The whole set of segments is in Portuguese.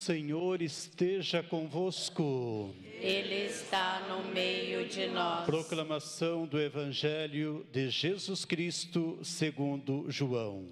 Senhor esteja convosco. Ele está no meio de nós. Proclamação do Evangelho de Jesus Cristo segundo João.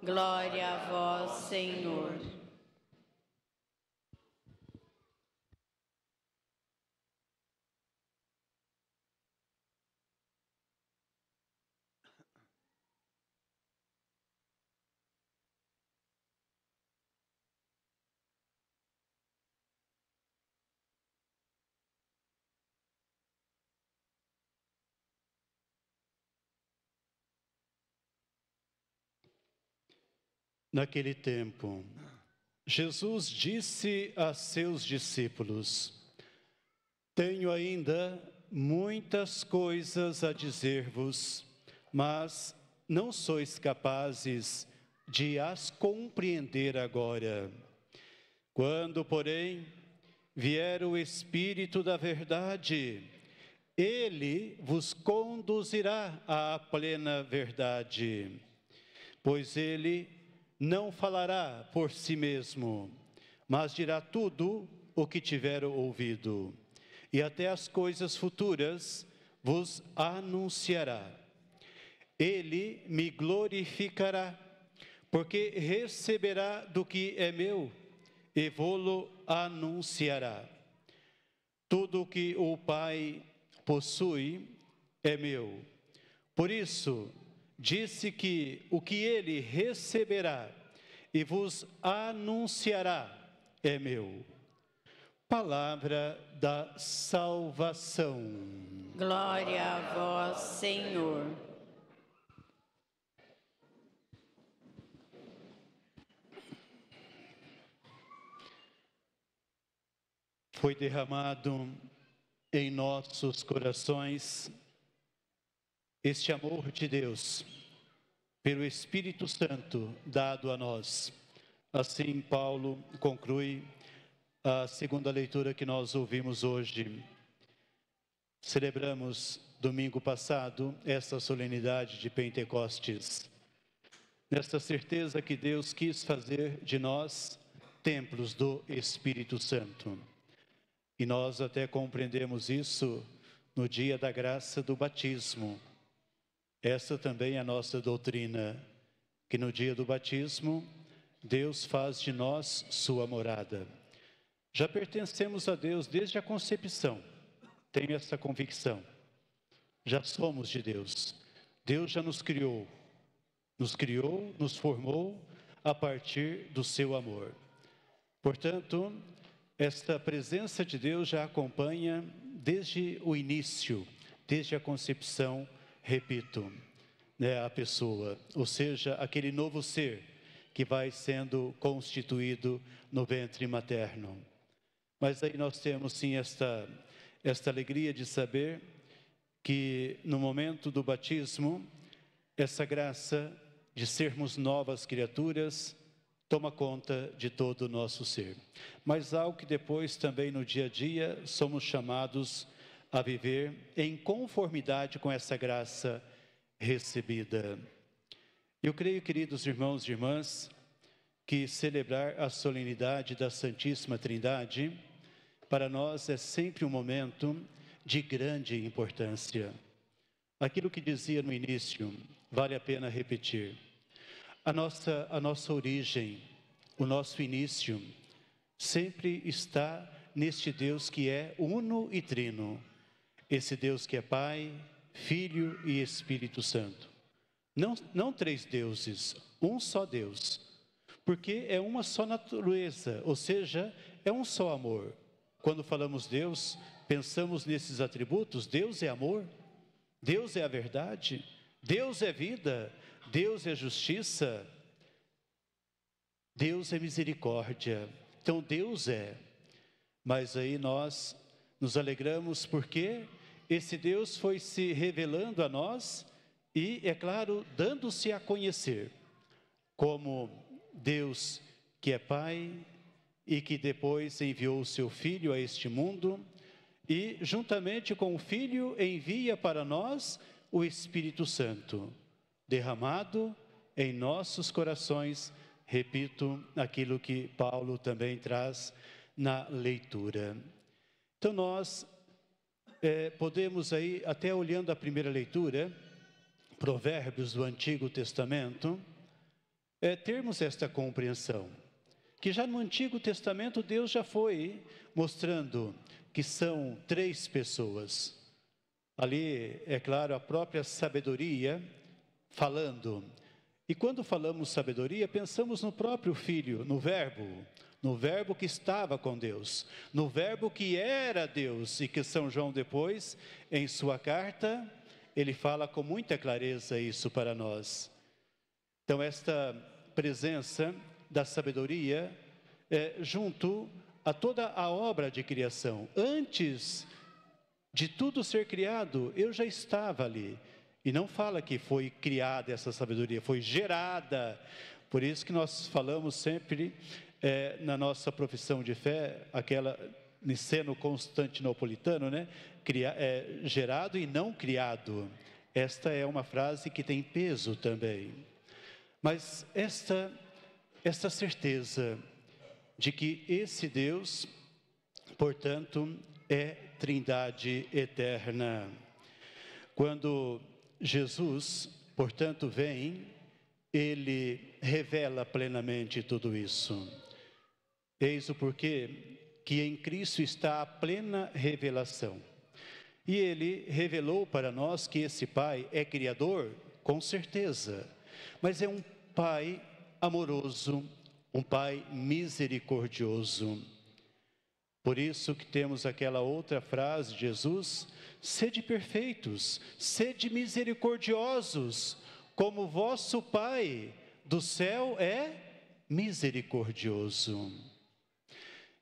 Glória a vós, Senhor. Naquele tempo, Jesus disse a seus discípulos: Tenho ainda muitas coisas a dizer-vos, mas não sois capazes de as compreender agora. Quando, porém, vier o Espírito da verdade, ele vos conduzirá à plena verdade, pois ele não falará por si mesmo, mas dirá tudo o que tiver ouvido, e até as coisas futuras vos anunciará. Ele me glorificará, porque receberá do que é meu, e vô-lo anunciará. Tudo o que o Pai possui é meu. Por isso, disse que o que ele receberá e vos anunciará é meu. Palavra da salvação. Glória a vós, Senhor. Foi derramado em nossos corações este amor de Deus, pelo Espírito Santo dado a nós. Assim, Paulo conclui a segunda leitura que nós ouvimos hoje. Celebramos, domingo passado, esta solenidade de Pentecostes, nesta certeza que Deus quis fazer de nós templos do Espírito Santo. E nós até compreendemos isso no dia da graça do batismo. Essa também é a nossa doutrina, que no dia do batismo, Deus faz de nós sua morada. Já pertencemos a Deus desde a concepção, tenho essa convicção. Já somos de Deus. Deus já nos criou, nos formou a partir do seu amor. Portanto, esta presença de Deus já acompanha desde o início, desde a concepção, repito, a pessoa, ou seja, aquele novo ser que vai sendo constituído no ventre materno. Mas aí nós temos sim esta alegria de saber que no momento do batismo, essa graça de sermos novas criaturas toma conta de todo o nosso ser. Mas algo que depois também no dia a dia somos chamados a viver em conformidade com essa graça recebida. Eu creio, queridos irmãos e irmãs, que celebrar a solenidade da Santíssima Trindade, para nós é sempre um momento de grande importância. Aquilo que dizia no início, vale a pena repetir. A nossa origem, o nosso início, sempre está neste Deus que é uno e trino. Esse Deus que é Pai, Filho e Espírito Santo. Não três deuses, um só Deus. Porque é uma só natureza, ou seja, é um só amor. Quando falamos Deus, pensamos nesses atributos. Deus é amor, Deus é a verdade, Deus é vida, Deus é justiça, Deus é misericórdia. Então Deus é. Mas aí nós nos alegramos porque esse Deus foi se revelando a nós e, é claro, dando-se a conhecer como Deus que é Pai e que depois enviou o seu Filho a este mundo e, juntamente com o Filho, envia para nós o Espírito Santo, derramado em nossos corações, repito aquilo que Paulo também traz na leitura. Então nós podemos aí, até olhando a primeira leitura, Provérbios do Antigo Testamento, termos esta compreensão, que já no Antigo Testamento Deus já foi mostrando que são três pessoas. Ali, é claro, a própria sabedoria falando. E quando falamos sabedoria, pensamos no próprio Filho, no Verbo que estava com Deus, no Verbo que era Deus, e que São João depois, em sua carta, ele fala com muita clareza isso para nós. Então, esta presença da sabedoria junto a toda a obra de criação. Antes de tudo ser criado, eu já estava ali. E não fala que foi criada essa sabedoria, foi gerada. Por isso que nós falamos sempre na nossa profissão de fé, aquela niceno-constantinopolitano, né? Gerado e não criado. Esta é uma frase que tem peso também. Mas esta certeza de que esse Deus, portanto, é Trindade eterna. Quando Jesus, portanto, vem, ele revela plenamente tudo isso. Eis o porquê que em Cristo está a plena revelação. E ele revelou para nós que esse Pai é Criador, com certeza, mas é um Pai amoroso, um Pai misericordioso. Por isso que temos aquela outra frase de Jesus: sede perfeitos, sede misericordiosos, como vosso Pai do céu é misericordioso.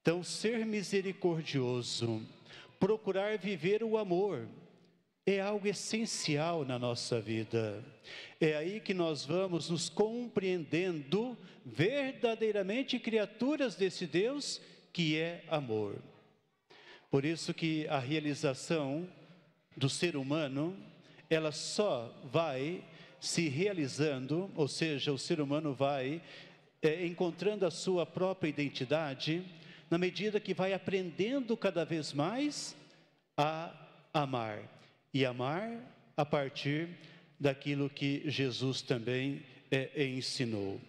Então, ser misericordioso, procurar viver o amor, é algo essencial na nossa vida. É aí que nós vamos nos compreendendo verdadeiramente criaturas desse Deus que é amor. Por isso que a realização do ser humano, ela só vai se realizando, ou seja, o ser humano vai encontrando a sua própria identidade, na medida que vai aprendendo cada vez mais a amar. E amar a partir daquilo que Jesus também ensinou.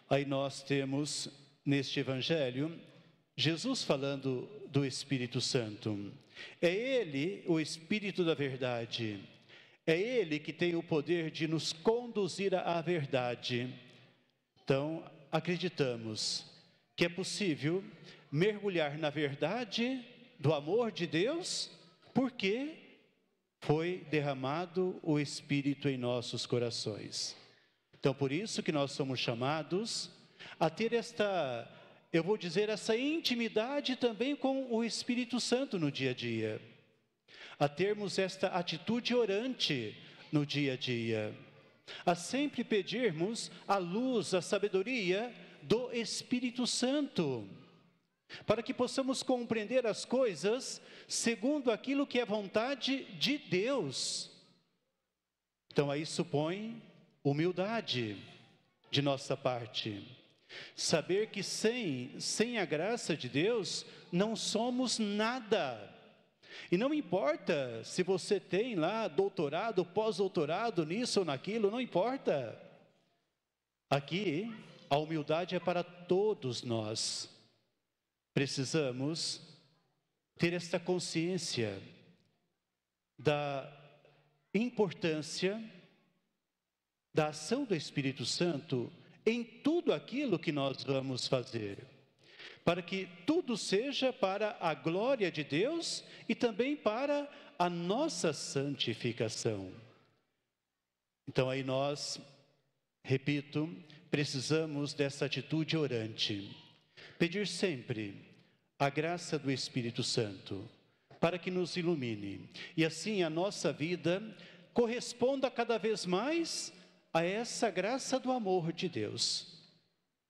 Aí nós temos neste Evangelho, Jesus falando do Espírito Santo. É Ele o Espírito da verdade. É Ele que tem o poder de nos conduzir à verdade. Então, acreditamos que é possível mergulhar na verdade do amor de Deus, porque foi derramado o Espírito em nossos corações. Então, por isso que nós somos chamados a ter essa intimidade também com o Espírito Santo no dia a dia. A termos esta atitude orante no dia a dia. A sempre pedirmos a luz, a sabedoria do Espírito Santo, para que possamos compreender as coisas segundo aquilo que é vontade de Deus. Então aí supõe humildade de nossa parte. Saber que sem a graça de Deus não somos nada. E não importa se você tem lá doutorado, pós-doutorado nisso ou naquilo, não importa. Aqui a humildade é para todos nós. Precisamos ter esta consciência da importância da ação do Espírito Santo em tudo aquilo que nós vamos fazer, para que tudo seja para a glória de Deus e também para a nossa santificação. Então aí nós, repito, precisamos dessa atitude orante, pedir sempre a graça do Espírito Santo, para que nos ilumine, e assim a nossa vida corresponda cada vez mais a essa graça do amor de Deus,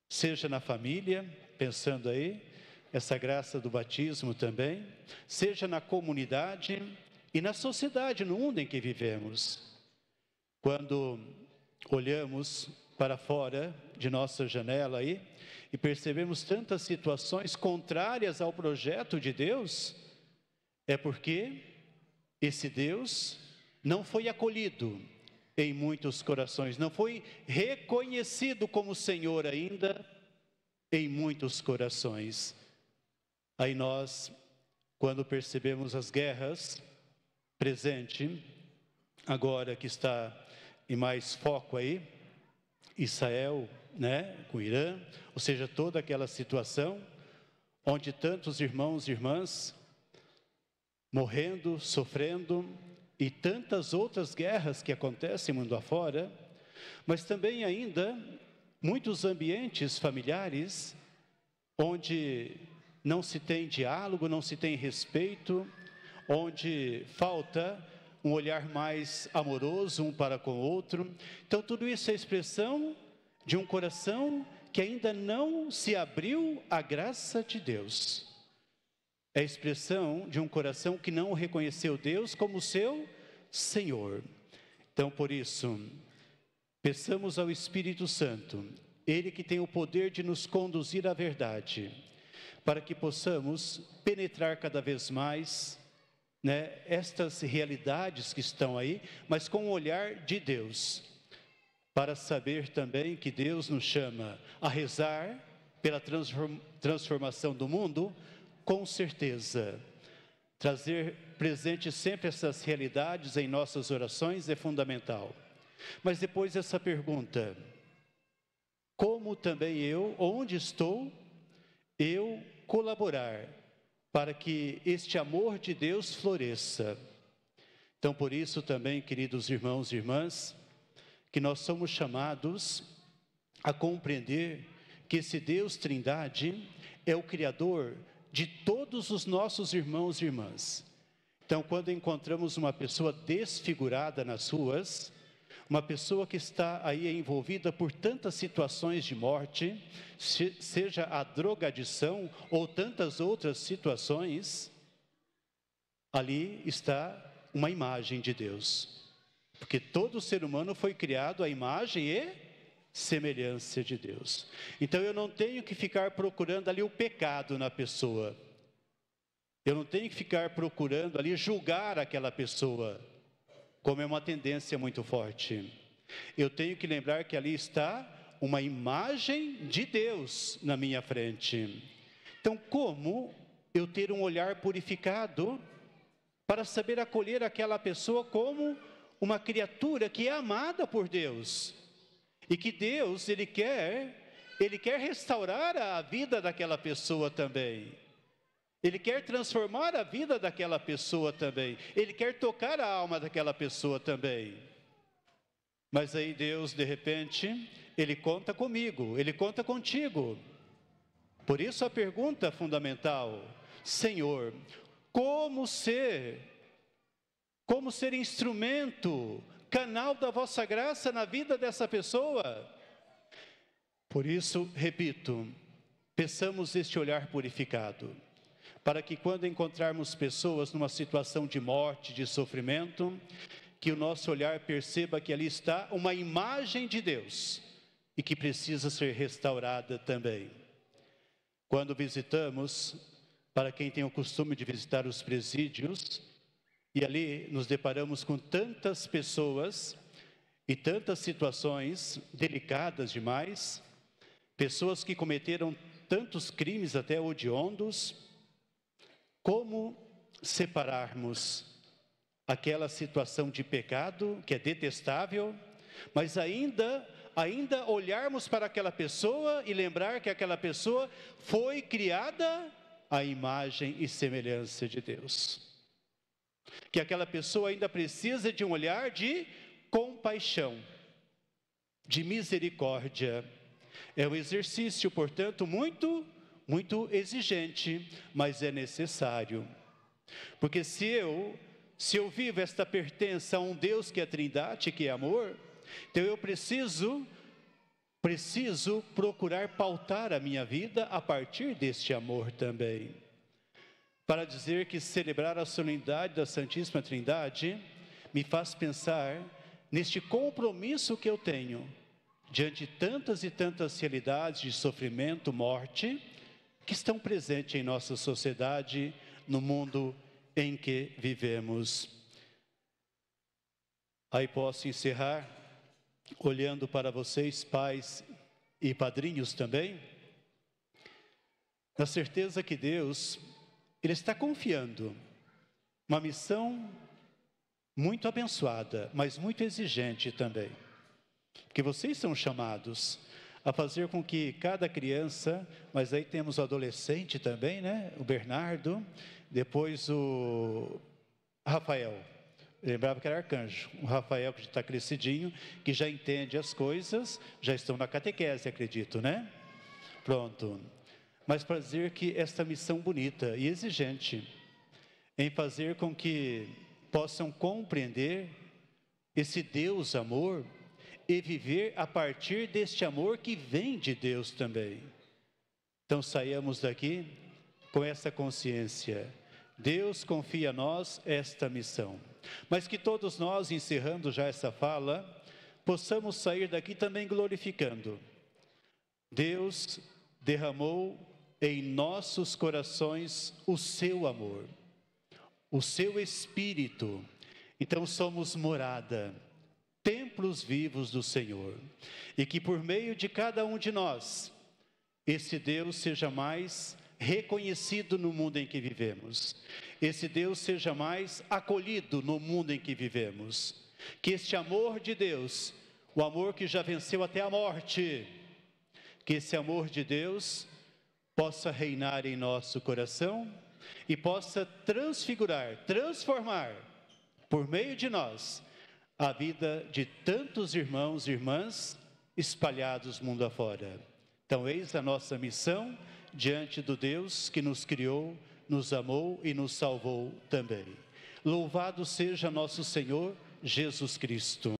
seja na família, pensando aí, essa graça do batismo também, seja na comunidade e na sociedade, no mundo em que vivemos. Quando olhamos para fora de nossa janela aí e percebemos tantas situações contrárias ao projeto de Deus, é porque esse Deus não foi acolhido em muitos corações, não foi reconhecido como Senhor ainda em muitos corações. Aí nós, quando percebemos as guerras presente, agora que está em mais foco aí, Israel, com Irã, ou seja, toda aquela situação onde tantos irmãos e irmãs morrendo, sofrendo, e tantas outras guerras que acontecem mundo afora, mas também ainda muitos ambientes familiares onde não se tem diálogo, não se tem respeito, onde falta um olhar mais amoroso um para com o outro. Então tudo isso é expressão de um coração que ainda não se abriu à graça de Deus. É a expressão de um coração que não reconheceu Deus como seu Senhor. Então, por isso, peçamos ao Espírito Santo, Ele que tem o poder de nos conduzir à verdade, para que possamos penetrar cada vez mais, estas realidades que estão aí, mas com o olhar de Deus, para saber também que Deus nos chama a rezar pela transformação do mundo. Com certeza, trazer presente sempre essas realidades em nossas orações é fundamental. Mas depois essa pergunta: como também eu, onde estou, eu colaborar para que este amor de Deus floresça? Então, por isso também, queridos irmãos e irmãs, que nós somos chamados a compreender que esse Deus Trindade é o Criador de todos os nossos irmãos e irmãs. Então, quando encontramos uma pessoa desfigurada nas ruas, uma pessoa que está aí envolvida por tantas situações de morte, seja a drogadição ou tantas outras situações, ali está uma imagem de Deus. Porque todo ser humano foi criado à imagem e semelhança de Deus. Então eu não tenho que ficar procurando ali o pecado na pessoa. Eu não tenho que ficar procurando ali julgar aquela pessoa, como é uma tendência muito forte. Eu tenho que lembrar que ali está uma imagem de Deus na minha frente. Então, como eu ter um olhar purificado para saber acolher aquela pessoa como uma criatura que é amada por Deus? E que Deus, Ele quer restaurar a vida daquela pessoa também. Ele quer transformar a vida daquela pessoa também. Ele quer tocar a alma daquela pessoa também. Mas aí Deus, de repente, Ele conta comigo, Ele conta contigo. Por isso a pergunta fundamental: Senhor, como ser instrumento, canal da vossa graça na vida dessa pessoa? Por isso, repito, peçamos este olhar purificado, para que quando encontrarmos pessoas numa situação de morte, de sofrimento, que o nosso olhar perceba que ali está uma imagem de Deus e que precisa ser restaurada também. Quando visitamos, para quem tem o costume de visitar os presídios, e ali nos deparamos com tantas pessoas e tantas situações delicadas demais, pessoas que cometeram tantos crimes até hediondos. Como separarmos aquela situação de pecado que é detestável, mas ainda olharmos para aquela pessoa e lembrar que aquela pessoa foi criada à imagem e semelhança de Deus? Que aquela pessoa ainda precisa de um olhar de compaixão, de misericórdia. É um exercício, portanto, muito exigente, mas é necessário. Porque se eu vivo esta pertença a um Deus que é Trindade, que é amor, então eu preciso procurar pautar a minha vida a partir deste amor também. Para dizer que celebrar a solenidade da Santíssima Trindade me faz pensar neste compromisso que eu tenho diante de tantas e tantas realidades de sofrimento, morte, que estão presentes em nossa sociedade, no mundo em que vivemos. Aí posso encerrar olhando para vocês, pais e padrinhos também, na certeza que Deus, Ele está confiando uma missão muito abençoada, mas muito exigente também. Porque vocês são chamados a fazer com que cada criança, mas aí temos o adolescente também, né? O Bernardo, depois o Rafael. Eu lembrava que era arcanjo. O Rafael, que está crescidinho, que já entende as coisas, já estão na catequese, acredito, né? Pronto. Mas para dizer que esta missão bonita e exigente, em fazer com que possam compreender esse Deus amor e viver a partir deste amor que vem de Deus também. Então saiamos daqui com essa consciência. Deus confia a nós esta missão. Mas que todos nós, encerrando já essa fala, possamos sair daqui também glorificando. Deus derramou em nossos corações o seu amor, o seu Espírito. Então somos morada, templos vivos do Senhor. E que por meio de cada um de nós, esse Deus seja mais reconhecido no mundo em que vivemos. Esse Deus seja mais acolhido no mundo em que vivemos. Que este amor de Deus, o amor que já venceu até a morte, que esse amor de Deus possa reinar em nosso coração e possa transfigurar, transformar, por meio de nós, a vida de tantos irmãos e irmãs espalhados mundo afora. Então, eis a nossa missão diante do Deus que nos criou, nos amou e nos salvou também. Louvado seja nosso Senhor Jesus Cristo.